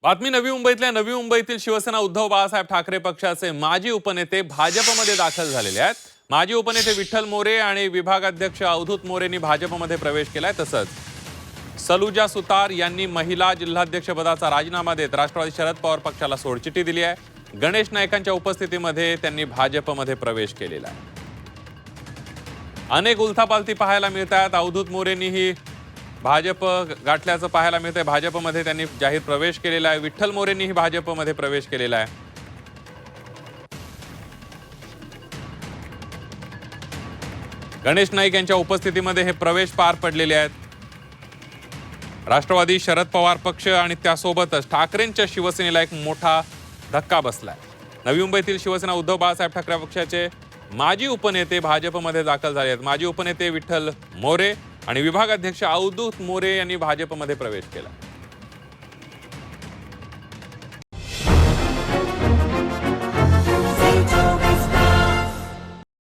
बातमी नवी मुंबईतील शिवसेना उद्धव बाळासाहेब ठाकरे पक्षाचे माजी उपनेते भाजपमध्ये दाखल झालेले आहेत। माजी उपनेते विठ्ठल मोरे आणि विभागाध्यक्ष अवधूत मोरेंनी भाजपमध्ये प्रवेश केलाय। तसंच सलूजा सुतार यांनी महिला जिल्हाध्यक्ष पदाचा राजीनामा देत राष्ट्रवादी शरद पवार पक्षाला सोडचिठ्ठी दिली आहे। गणेश नाईकांच्या उपस्थितीमध्ये त्यांनी भाजपमध्ये प्रवेश केलेला आहे। अनेक उलथापालथी पाहायला मिळतात। अवधूत मोरेंनीही भाजप गाठल्याचं पाहायला मिळतंय। भाजपमध्ये त्यांनी जाहीर प्रवेश केलेला आहे। विठ्ठल मोरेंनीही भाजपमध्ये प्रवेश केलेला आहे। गणेश नाईक यांच्या उपस्थितीमध्ये हे प्रवेश पार पडलेले आहेत। राष्ट्रवादी शरद पवार पक्ष आणि त्यासोबतच ठाकरेंच्या शिवसेनेला एक मोठा धक्का बसलाय। नवी मुंबईतील शिवसेना उद्धव बाळासाहेब ठाकरे पक्षाचे माजी उपनेते भाजपमध्ये दाखल झाले आहेत। माजी उपनेते विठ्ठल मोरे आणि विभागाध्यक्ष अवधूत मोरे यांनी भाजपमध्ये प्रवेश केला।